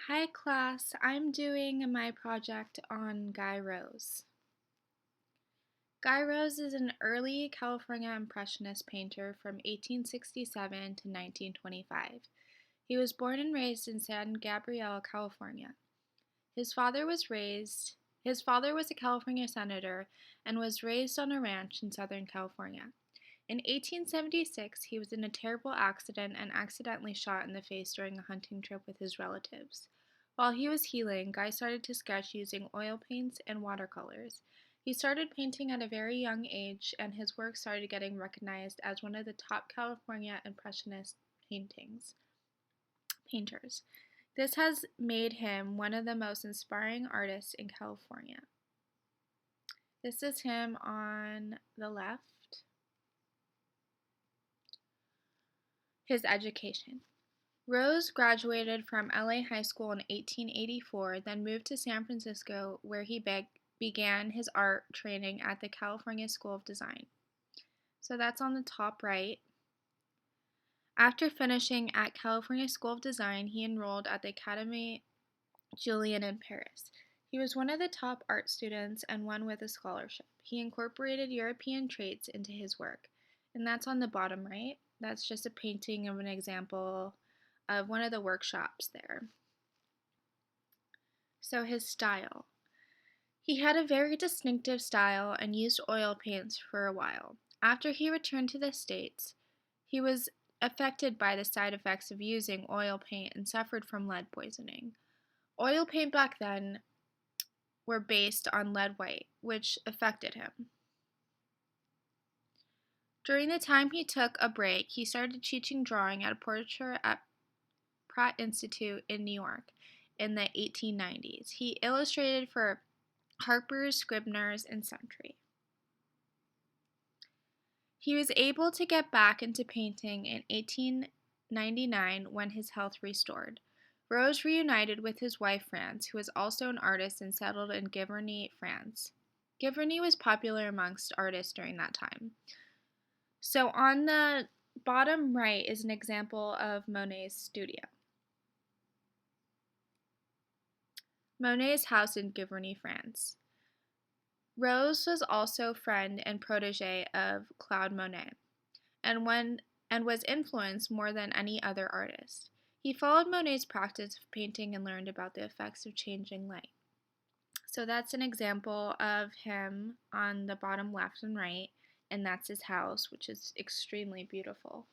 Hi class, I'm doing my project on Guy Rose. Guy Rose is an early California Impressionist painter from 1867 to 1925. He was born and raised in San Gabriel, California. His father was raised his father was a California senator and was raised on a ranch in Southern California. In 1876, he was in a terrible accident and accidentally shot in the face during a hunting trip with his relatives. While he was healing, Guy started to sketch using oil paints and watercolors. He started painting at a very young age, and his work started getting recognized as one of the top California Impressionist painters. This has made him one of the most inspiring artists in California. This is him on the left. His education. Rose graduated from LA High School in 1884, then moved to San Francisco, where he began his art training at the California School of Design. So that's on the top right. After finishing at California School of Design, he enrolled at the Académie Julian in Paris. He was one of the top art students and one with a scholarship. He incorporated European traits into his work, and that's on the bottom right. That's just a painting of an example of one of the workshops there. So his style. He had a very distinctive style and used oil paints for a while. After he returned to the States, he was affected by the side effects of using oil paint and suffered from lead poisoning. Oil paint back then were based on lead white, which affected him. During the time he took a break, he started teaching drawing at a portraiture at Pratt Institute in New York in the 1890s. He illustrated for Harper's, Scribner's, and Century. He was able to get back into painting in 1899 when his health restored. Rose reunited with his wife France, who was also an artist and settled in Giverny, France. Giverny was popular amongst artists during that time. So on the bottom right is an example of Monet's studio. Monet's house in Giverny, France. Rose was also friend and protege of Claude Monet, and was influenced more than any other artist. He followed Monet's practice of painting and learned about the effects of changing light. So that's an example of him on the bottom left and right, and that's his house, which is extremely beautiful.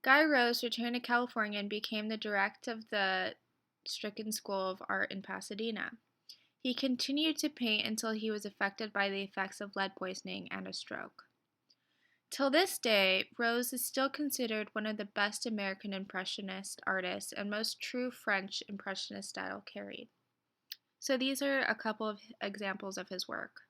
Guy Rose returned to California and became the director of the Stricken School of Art in Pasadena. He continued to paint until he was affected by the effects of lead poisoning and a stroke. Till this day, Rose is still considered one of the best American Impressionist artists and most true French Impressionist style carried. So these are a couple of examples of his work.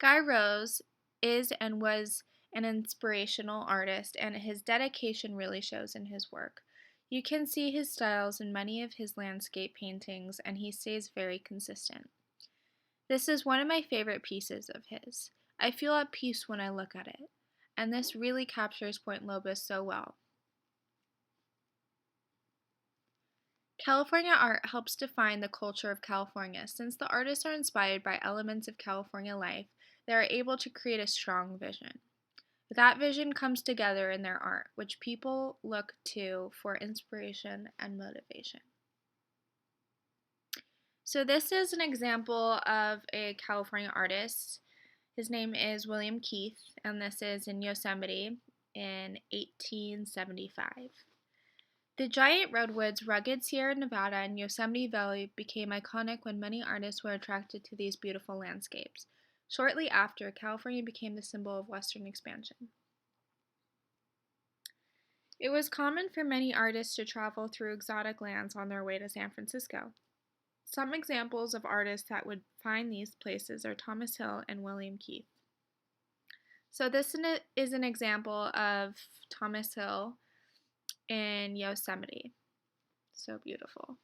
Guy Rose is and was an inspirational artist, and his dedication really shows in his work. You can see his styles in many of his landscape paintings, and he stays very consistent. This is one of my favorite pieces of his. I feel at peace when I look at it, and this really captures Point Lobos so well. California art helps define the culture of California. Since the artists are inspired by elements of California life, they are able to create a strong vision. That vision comes together in their art, which people look to for inspiration and motivation. So this is an example of a California artist. His name is William Keith, and this is in Yosemite in 1875. The giant redwoods, rugged Sierra Nevada, and Yosemite Valley became iconic when many artists were attracted to these beautiful landscapes. Shortly after, California became the symbol of Western expansion. It was common for many artists to travel through exotic lands on their way to San Francisco. Some examples of artists that would find these places are Thomas Hill and William Keith. So this is an example of Thomas Hill in Yosemite. So beautiful.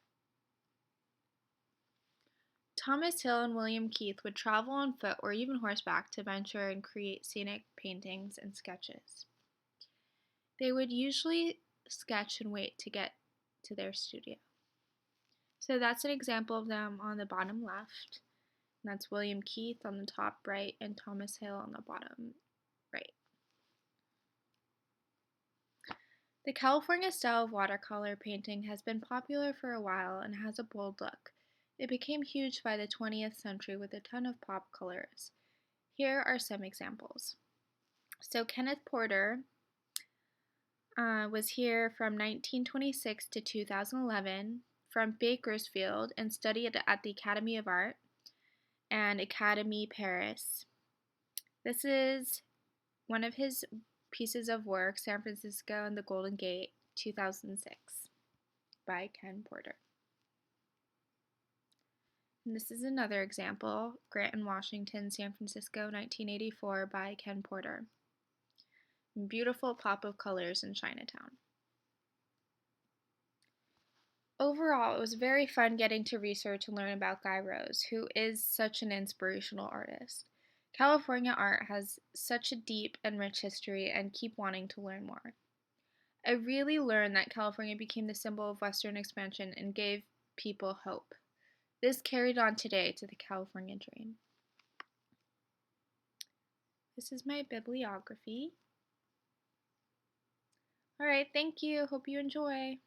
Thomas Hill and William Keith would travel on foot or even horseback to venture and create scenic paintings and sketches. They would usually sketch and wait to get to their studio. So that's an example of them on the bottom left. And that's William Keith on the top right and Thomas Hale on the bottom right. The California style of watercolor painting has been popular for a while and has a bold look. It became huge by the 20th century with a ton of pop colors. Here are some examples. So Kenneth Porter was here from 1926 to 2011 from Bakersfield and studied at the Academy of Art and Academy Paris. This is one of his pieces of work, San Francisco and the Golden Gate, 2006, by Ken Porter. And this is another example, Grant and Washington, San Francisco, 1984, by Ken Porter. Beautiful pop of colors in Chinatown. Overall, it was very fun getting to research and learn about Guy Rose, who is such an inspirational artist. California art has such a deep and rich history and keep wanting to learn more. I really learned that California became the symbol of Western expansion and gave people hope. This carried on today to the California Dream. This is my bibliography. All right, thank you. Hope you enjoy.